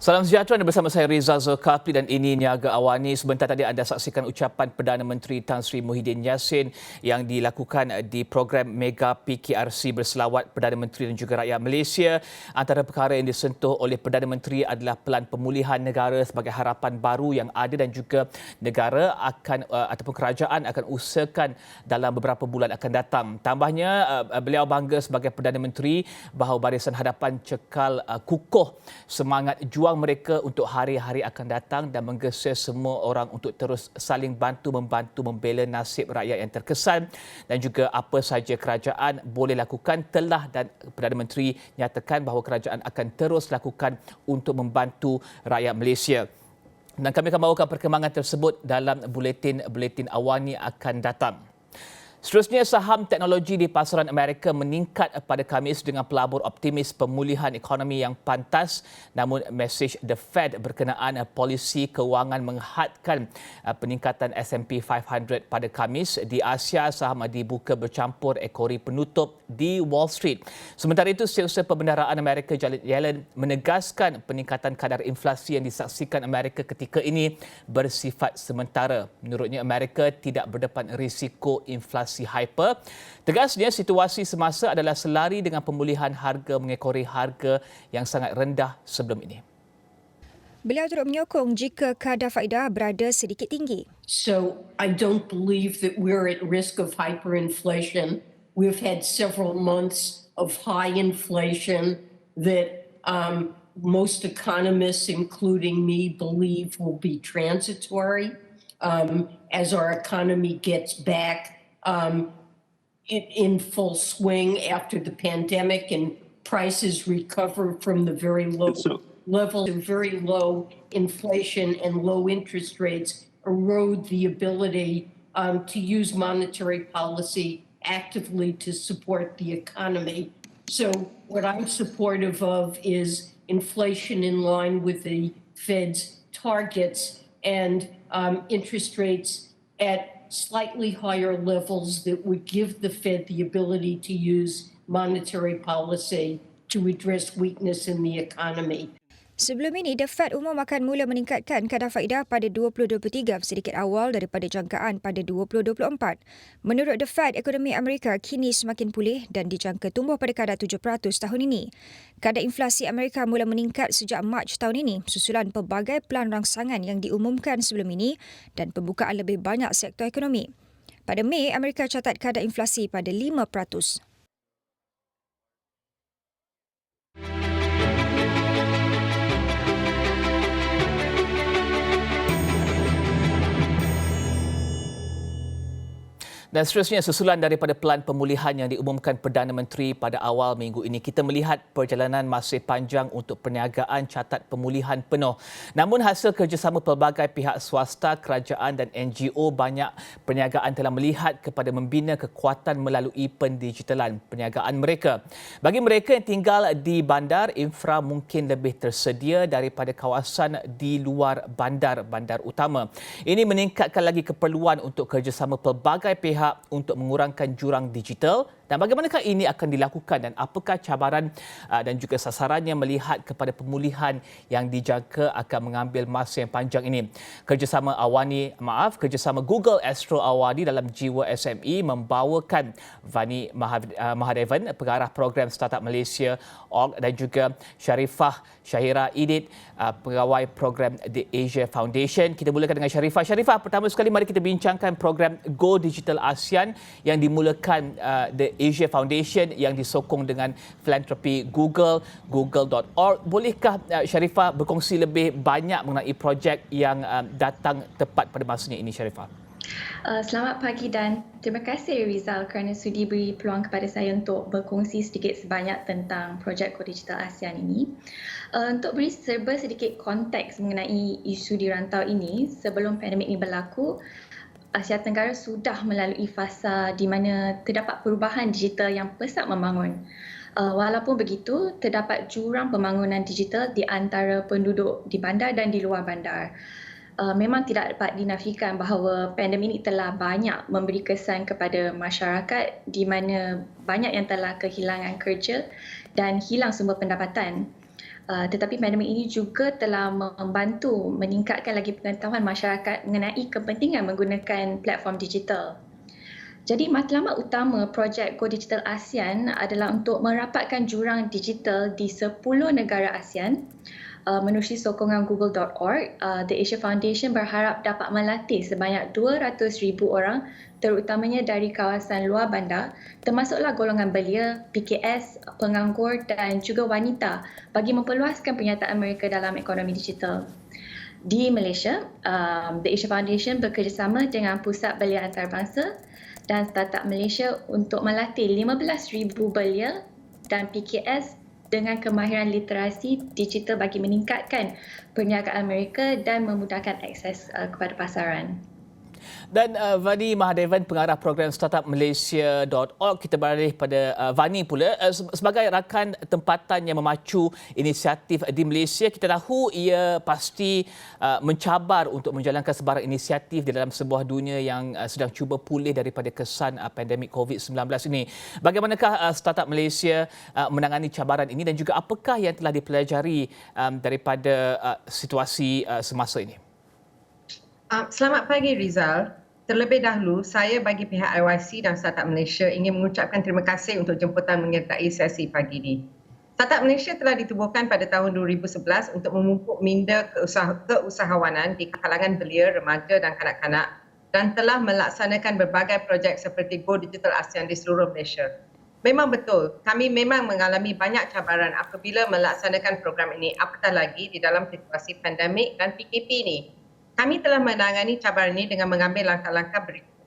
Salam sejahtera, anda bersama saya Rizal Zulkafli dan ini Niaga Awani. Sebentar tadi anda saksikan ucapan Perdana Menteri Tan Sri Muhyiddin Yassin yang dilakukan di program Mega PKRC berselawat Perdana Menteri dan juga rakyat Malaysia. Antara perkara yang disentuh oleh Perdana Menteri adalah pelan pemulihan negara sebagai harapan baru yang ada dan juga negara akan ataupun kerajaan akan usahakan dalam beberapa bulan akan datang. Tambahnya, beliau bangga sebagai Perdana Menteri bahawa Barisan Hadapan cekal kukuh semangat juang mereka untuk hari-hari akan datang dan menggesa semua orang untuk terus saling bantu-membantu membela nasib rakyat yang terkesan dan juga apa sahaja kerajaan boleh lakukan telah dan Perdana Menteri nyatakan bahawa kerajaan akan terus lakukan untuk membantu rakyat Malaysia. Dan kami akan bawakan perkembangan tersebut dalam buletin Awani akan datang. Seterusnya, saham teknologi di pasaran Amerika meningkat pada Khamis dengan pelabur optimis pemulihan ekonomi yang pantas. Namun, mesej The Fed berkenaan polisi kewangan menghadkan peningkatan S&P 500 pada Khamis. Di Asia, saham dibuka bercampur ekori penutup di Wall Street. Sementara itu, Setiausaha Pembendaraan Amerika Janet Yellen menegaskan peningkatan kadar inflasi yang disaksikan Amerika ketika ini bersifat sementara. Menurutnya, Amerika tidak berdepan risiko inflasi hyper. Tegasnya, situasi semasa adalah selari dengan pemulihan harga mengekori harga yang sangat rendah sebelum ini. Beliau turut menyokong jika kadar faedah berada sedikit tinggi. So I don't believe that we're at risk of hyperinflation. We've had several months of high inflation that most economists, including me, believe will be transitory as our economy gets back in full swing after the pandemic and prices recover from the very low level of very low inflation and low interest rates erode the ability to use monetary policy actively to support the economy. So what I'm supportive of is inflation in line with the Fed's targets and interest rates at slightly higher levels that would give the Fed the ability to use monetary policy to address weakness in the economy. Sebelum ini, The Fed umum akan mula meningkatkan kadar faedah pada 2023 sedikit awal daripada jangkaan pada 2024. Menurut The Fed, ekonomi Amerika kini semakin pulih dan dijangka tumbuh pada kadar 7% tahun ini. Kadar inflasi Amerika mula meningkat sejak Mac tahun ini susulan pelbagai pelan rangsangan yang diumumkan sebelum ini dan pembukaan lebih banyak sektor ekonomi. Pada Mei, Amerika catat kadar inflasi pada 5%. Dan seterusnya, susulan daripada pelan pemulihan yang diumumkan Perdana Menteri pada awal minggu ini, kita melihat perjalanan masih panjang untuk perniagaan catat pemulihan penuh. Namun hasil kerjasama pelbagai pihak swasta, kerajaan dan NGO, banyak perniagaan telah melihat kepada membina kekuatan melalui pendigitalan perniagaan mereka. Bagi mereka yang tinggal di bandar, infra mungkin lebih tersedia daripada kawasan di luar bandar utama. Ini meningkatkan lagi keperluan untuk kerjasama pelbagai pihak untuk mengurangkan jurang digital. Dan bagaimanakah ini akan dilakukan dan apakah cabaran dan juga sasarannya melihat kepada pemulihan yang dijangka akan mengambil masa yang panjang ini? Kerjasama Google Astro Awani dalam Jiwa SME membawakan Vani Mahadevan, pengarah program Startup Malaysia Org, dan juga Sharifah Syahira Idit, pegawai program The Asia Foundation. Kita mulakan dengan Sharifah. Sharifah, pertama sekali mari kita bincangkan program Go Digital ASEAN yang dimulakan The Asia Foundation yang disokong dengan filantropi Google.org. Bolehkah Sharifah berkongsi lebih banyak mengenai projek yang datang tepat pada masanya ini, Sharifah? Selamat pagi dan terima kasih Rizal kerana sudi beri peluang kepada saya untuk berkongsi sedikit sebanyak tentang projek Go Digital ASEAN ini. Untuk beri serba sedikit konteks mengenai isu di rantau ini, sebelum pandemik ini berlaku, Asia Tenggara sudah melalui fasa di mana terdapat perubahan digital yang pesat membangun. Walaupun begitu, terdapat jurang pembangunan digital di antara penduduk di bandar dan di luar bandar. Memang tidak dapat dinafikan bahawa pandemik ini telah banyak memberi kesan kepada masyarakat di mana banyak yang telah kehilangan kerja dan hilang sumber pendapatan. Tetapi pandemik ini juga telah membantu meningkatkan lagi pengetahuan masyarakat mengenai kepentingan menggunakan platform digital. Jadi matlamat utama projek Go Digital ASEAN adalah untuk merapatkan jurang digital di 10 negara ASEAN. Menerusi sokongan google.org, The Asia Foundation berharap dapat melatih sebanyak 200,000 orang terutamanya dari kawasan luar bandar, termasuklah golongan belia, PKS, penganggur dan juga wanita bagi memperluaskan penyertaan mereka dalam ekonomi digital. Di Malaysia, The Asia Foundation bekerjasama dengan Pusat Belia Antarabangsa dan Startup Malaysia untuk melatih 15,000 belia dan PKS dengan kemahiran literasi digital bagi meningkatkan perniagaan mereka dan memudahkan akses kepada pasaran. Dan Vani Mahadevan, pengarah program Startup Malaysia.org, kita beralih pada Vani pula. Sebagai rakan tempatan yang memacu inisiatif di Malaysia, kita tahu ia pasti mencabar untuk menjalankan sebarang inisiatif di dalam sebuah dunia yang sedang cuba pulih daripada kesan pandemik COVID-19 ini. Bagaimanakah Startup Malaysia menangani cabaran ini dan juga apakah yang telah dipelajari daripada situasi semasa ini? Selamat pagi Rizal. Terlebih dahulu, saya bagi pihak IYC dan Startup Malaysia ingin mengucapkan terima kasih untuk jemputan menyertai sesi pagi ini. Startup Malaysia telah ditubuhkan pada tahun 2011 untuk memupuk minda keusahawanan di kalangan belia, remaja dan kanak-kanak dan telah melaksanakan berbagai projek seperti Go Digital ASEAN di seluruh Malaysia. Memang betul, kami memang mengalami banyak cabaran apabila melaksanakan program ini, apatah lagi di dalam situasi pandemik dan PKP ini. Kami telah menangani cabaran ini dengan mengambil langkah-langkah berikut.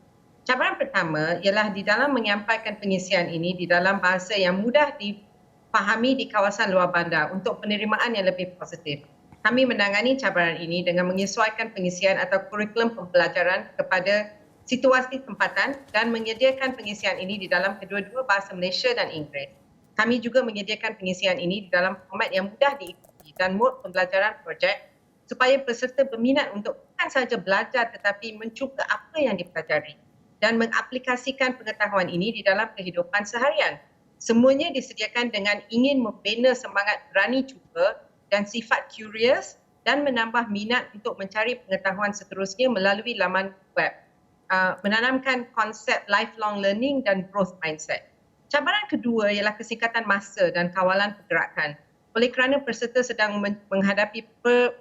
Cabaran pertama ialah di dalam menyampaikan pengisian ini di dalam bahasa yang mudah dipahami di kawasan luar bandar untuk penerimaan yang lebih positif. Kami menangani cabaran ini dengan menyesuaikan pengisian atau kurikulum pembelajaran kepada situasi tempatan dan menyediakan pengisian ini di dalam kedua-dua bahasa Malaysia dan Inggeris. Kami juga menyediakan pengisian ini di dalam format yang mudah diikuti dan mod pembelajaran projek supaya peserta berminat untuk bukan sahaja belajar tetapi mencuba apa yang dipelajari dan mengaplikasikan pengetahuan ini di dalam kehidupan seharian. Semuanya disediakan dengan ingin membina semangat berani cuba dan sifat curious dan menambah minat untuk mencari pengetahuan seterusnya melalui laman web. Menanamkan konsep lifelong learning dan growth mindset. Cabaran kedua ialah kesingkatan masa dan kawalan pergerakan. Oleh kerana peserta sedang menghadapi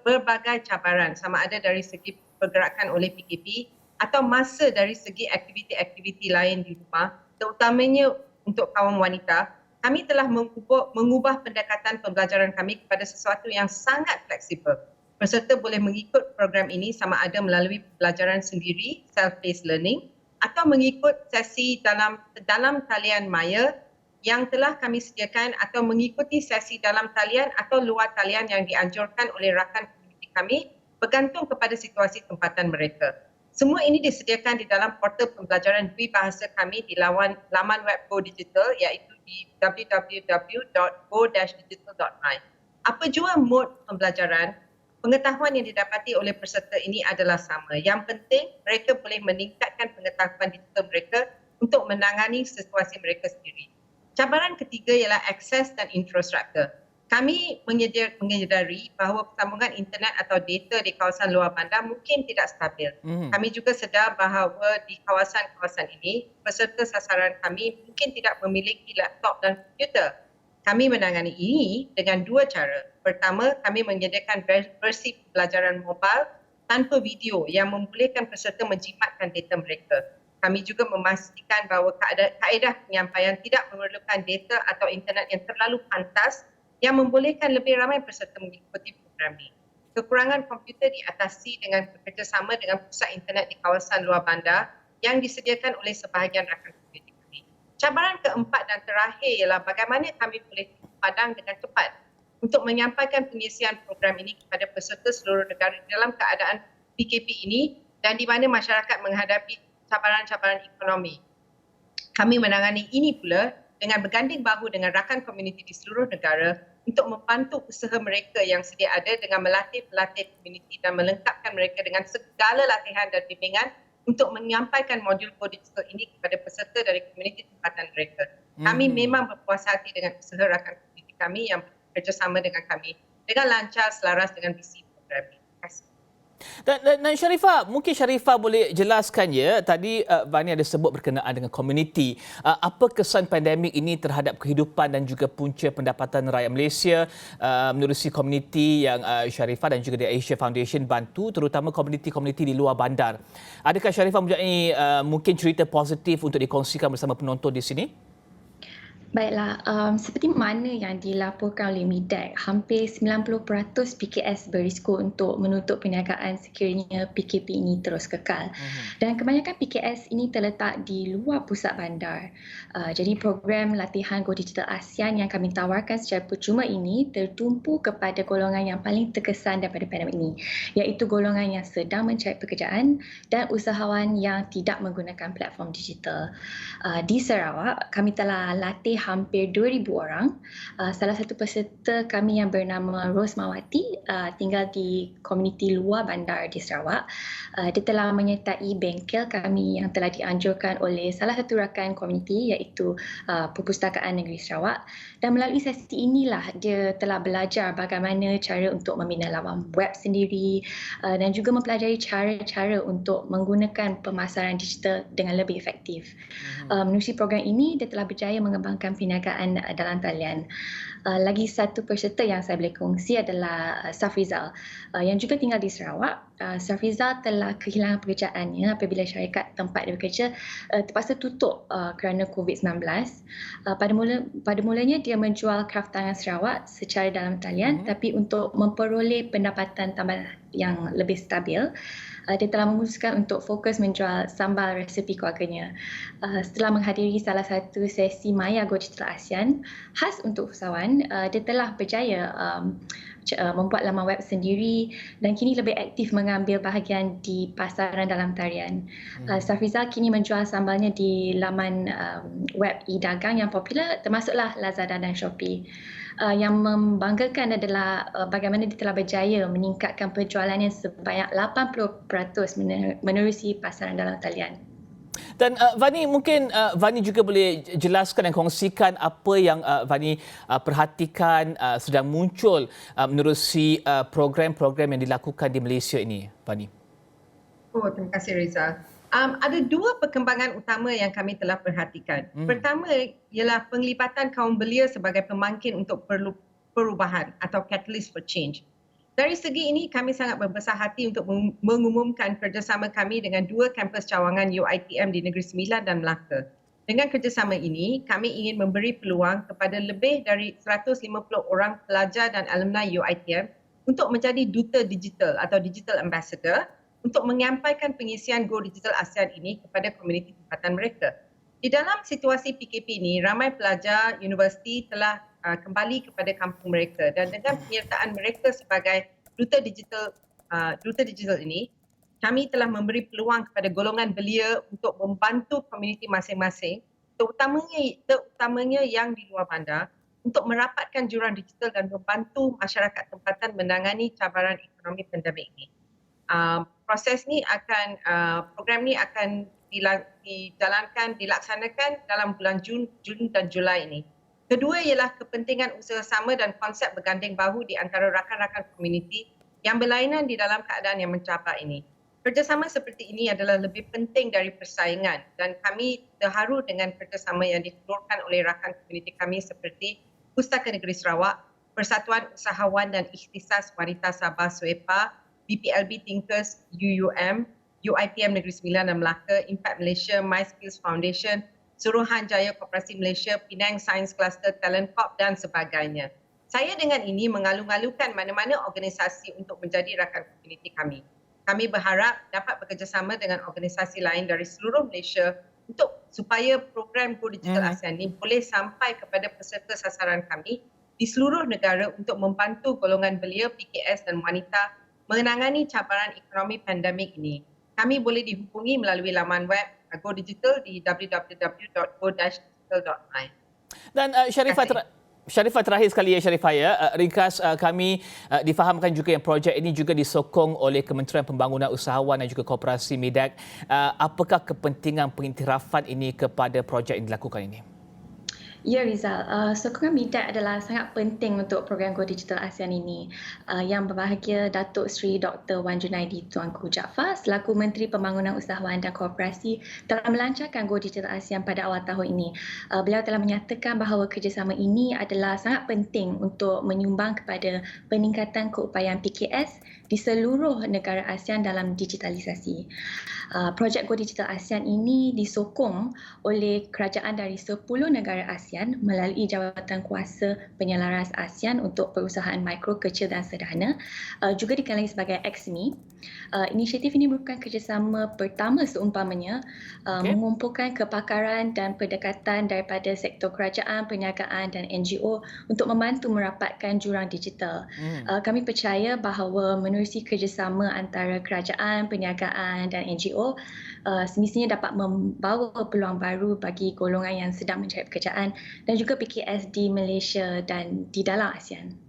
berbagai cabaran sama ada dari segi pergerakan oleh PKP atau masa dari segi aktiviti-aktiviti lain di rumah, terutamanya untuk kaum wanita, kami telah mengubah pendekatan pembelajaran kami kepada sesuatu yang sangat fleksibel. Peserta boleh mengikut program ini sama ada melalui pembelajaran sendiri, self-paced learning, atau mengikut sesi dalam talian maya yang telah kami sediakan atau mengikuti sesi dalam talian atau luar talian yang dianjurkan oleh rakan komuniti kami bergantung kepada situasi tempatan mereka. Semua ini disediakan di dalam portal pembelajaran dui bahasa kami di laman web Go Digital iaitu di www.go-digital.my. Apa jua mod pembelajaran, pengetahuan yang didapati oleh peserta ini adalah sama. Yang penting mereka boleh meningkatkan pengetahuan digital mereka untuk menangani situasi mereka sendiri. Cabaran ketiga ialah akses dan infrastruktur. Kami menyedari bahawa sambungan internet atau data di kawasan luar bandar mungkin tidak stabil. Kami juga sedar bahawa di kawasan-kawasan ini, peserta sasaran kami mungkin tidak memiliki laptop dan komputer. Kami menangani ini dengan dua cara. Pertama, kami menyediakan versi pembelajaran mobile tanpa video yang membolehkan peserta menjimatkan data mereka. Kami juga memastikan bahawa kaedah penyampaian tidak memerlukan data atau internet yang terlalu pantas yang membolehkan lebih ramai peserta mengikuti program ini. Kekurangan komputer diatasi dengan bekerjasama dengan pusat internet di kawasan luar bandar yang disediakan oleh sebahagian rakan komuniti kami. Cabaran keempat dan terakhir ialah bagaimana kami boleh padang dengan cepat untuk menyampaikan pengisian program ini kepada peserta seluruh negara dalam keadaan PKP ini dan di mana masyarakat menghadapi cabaran-cabaran ekonomi. Kami menangani ini pula dengan berganding bahu dengan rakan komuniti di seluruh negara untuk membantu usaha mereka yang sedia ada dengan melatih pelatih komuniti dan melengkapkan mereka dengan segala latihan dan bimbingan untuk menyampaikan modul Go Digital ini kepada peserta dari komuniti tempatan mereka. Kami memang berpuas hati dengan usaha rakan komuniti kami yang bekerjasama dengan kami dengan lancar selaras dengan visi program ini. Terima kasih. Dan Sharifah, mungkin Sharifah boleh jelaskan ya, tadi Vani ada sebut berkenaan dengan komuniti. Apa kesan pandemik ini terhadap kehidupan dan juga punca pendapatan rakyat Malaysia menerusi komuniti yang Sharifah dan juga The Asia Foundation bantu, terutama komuniti-komuniti di luar bandar. Adakah Sharifah mempunyai mungkin cerita positif untuk dikongsikan bersama penonton di sini? Baiklah, seperti mana yang dilaporkan oleh MIDEC, hampir 90% PKS berisiko untuk menutup perniagaan sekiranya PKP ini terus kekal. Dan kebanyakan PKS ini terletak di luar pusat bandar. Jadi program latihan Go Digital ASEAN yang kami tawarkan secara percuma ini tertumpu kepada golongan yang paling terkesan daripada pandemik ini, iaitu golongan yang sedang mencari pekerjaan dan usahawan yang tidak menggunakan platform digital. Di Sarawak, kami telah latih hampir 2,000 orang. Salah satu peserta kami yang bernama Rosmawati tinggal di komuniti luar bandar di Sarawak. Dia telah menyertai bengkel kami yang telah dianjurkan oleh salah satu rakan komuniti iaitu Perpustakaan Negeri Sarawak. Dan melalui sesi inilah dia telah belajar bagaimana cara untuk membina laman web sendiri dan juga mempelajari cara-cara untuk menggunakan pemasaran digital dengan lebih efektif. Menerusi program ini, dia telah berjaya mengembangkan perniagaan dalam talian. Lagi satu peserta yang saya boleh kongsi adalah Safrizal yang juga tinggal di Sarawak. Safrizal telah kehilangan pekerjaannya apabila syarikat tempat dia bekerja terpaksa tutup kerana COVID-19. Pada mulanya dia menjual kraf tangan Sarawak secara dalam talian, tapi untuk memperoleh pendapatan tambah yang lebih stabil, dia telah memutuskan untuk fokus menjual sambal resepi keluarganya. Setelah menghadiri salah satu sesi Maya Go Digital ASEAN khas untuk usahawan, dia telah berjaya membuat laman web sendiri dan kini lebih aktif mengambil bahagian di pasaran dalam talian. Safrizal kini menjual sambalnya di laman web e-dagang yang popular termasuklah Lazada dan Shopee. Yang membanggakan adalah bagaimana dia telah berjaya meningkatkan penjualannya sebanyak 80% menerusi pasaran dalam talian. Dan Vani, mungkin Vani juga boleh jelaskan dan kongsikan apa yang Vani perhatikan sedang muncul menerusi program-program yang dilakukan di Malaysia ini, Vani. Terima kasih Rizal. Ada dua perkembangan utama yang kami telah perhatikan. Pertama ialah penglibatan kaum belia sebagai pemangkin untuk perubahan atau catalyst for change. Dari segi ini, kami sangat berbesar hati untuk mengumumkan kerjasama kami dengan dua kampus cawangan UiTM di Negeri Sembilan dan Melaka. Dengan kerjasama ini, kami ingin memberi peluang kepada lebih dari 150 orang pelajar dan alumni UiTM untuk menjadi duta digital atau digital ambassador untuk menyampaikan pengisian Go Digital ASEAN ini kepada komuniti tempatan mereka. Di dalam situasi PKP ini, ramai pelajar universiti telah kembali kepada kampung mereka dan dengan penyertaan mereka sebagai duta digital ini, kami telah memberi peluang kepada golongan belia untuk membantu komuniti masing-masing, terutamanya yang di luar bandar, untuk merapatkan jurang digital dan membantu masyarakat tempatan menangani cabaran ekonomi pandemik ini. Program ni akan dilaksanakan dalam bulan Jun dan Julai ini. Kedua ialah kepentingan usaha sama dan konsep berganding bahu di antara rakan-rakan komuniti yang berlainan di dalam keadaan yang mencabar ini. Kerjasama seperti ini adalah lebih penting dari persaingan dan kami terharu dengan kerjasama yang ditelurkan oleh rakan komuniti kami seperti Pustaka Negeri Sarawak, Persatuan Usahawan dan Ikhtisas Wanita Sabah SUEPA, BPLB Thinkers UUM, UiTM Negeri Sembilan dan Melaka, Impact Malaysia, MySkills Foundation, Suruhanjaya Koperasi Malaysia, Penang Science Cluster, Talent Corp dan sebagainya. Saya dengan ini mengalu-alukan mana-mana organisasi untuk menjadi rakan komuniti kami. Kami berharap dapat bekerjasama dengan organisasi lain dari seluruh Malaysia supaya program Go Digital ASEAN ini boleh sampai kepada peserta sasaran kami di seluruh negara untuk membantu golongan belia, PKS dan wanita menangani cabaran ekonomi pandemik ini. Kami boleh dihubungi melalui laman web Go Digital di www.go-digital.my. Dan Sharifah terakhir sekali ya Sharifah ya. Ringkas kami difahamkan juga yang projek ini juga disokong oleh Kementerian Pembangunan Usahawan dan juga Koperasi MIDEC. Apakah kepentingan pengiktirafan ini kepada projek yang dilakukan ini? Ya Rizal, sokongan minat adalah sangat penting untuk program Go Digital ASEAN ini. Yang berbahagia Datuk Seri Dr. Wan Junaidi Tuanku Jaafar selaku Menteri Pembangunan Usahawan dan Koperasi telah melancarkan Go Digital ASEAN pada awal tahun ini. Beliau telah menyatakan bahawa kerjasama ini adalah sangat penting untuk menyumbang kepada peningkatan keupayaan PKS di seluruh negara ASEAN dalam digitalisasi. Projek Go Digital ASEAN ini disokong oleh kerajaan dari 10 negara ASEAN melalui Jawatan Kuasa Penyelaras ASEAN untuk Perusahaan Mikro, Kecil dan Sederhana, juga dikenali sebagai XME. Inisiatif ini merupakan kerjasama pertama seumpamanya mengumpulkan kepakaran dan pendekatan daripada sektor kerajaan, perniagaan dan NGO untuk membantu merapatkan jurang digital. Kami percaya bahawa menerusi kerjasama antara kerajaan, perniagaan dan NGO semestinya dapat membawa peluang baru bagi golongan yang sedang mencari pekerjaan dan juga PKS di Malaysia dan di dalam ASEAN.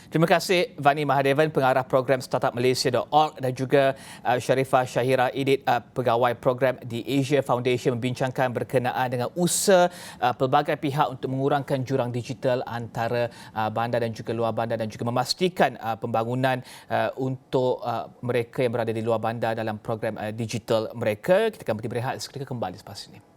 Terima kasih Vani Mahadevan, pengarah program startupmalaysia.org dan juga Sharifah Shahira Idit, pegawai program di Asia Foundation membincangkan berkenaan dengan usaha pelbagai pihak untuk mengurangkan jurang digital antara bandar dan juga luar bandar dan juga memastikan pembangunan untuk mereka yang berada di luar bandar dalam program digital mereka. Kita akan berehat seketika kembali selepas ini.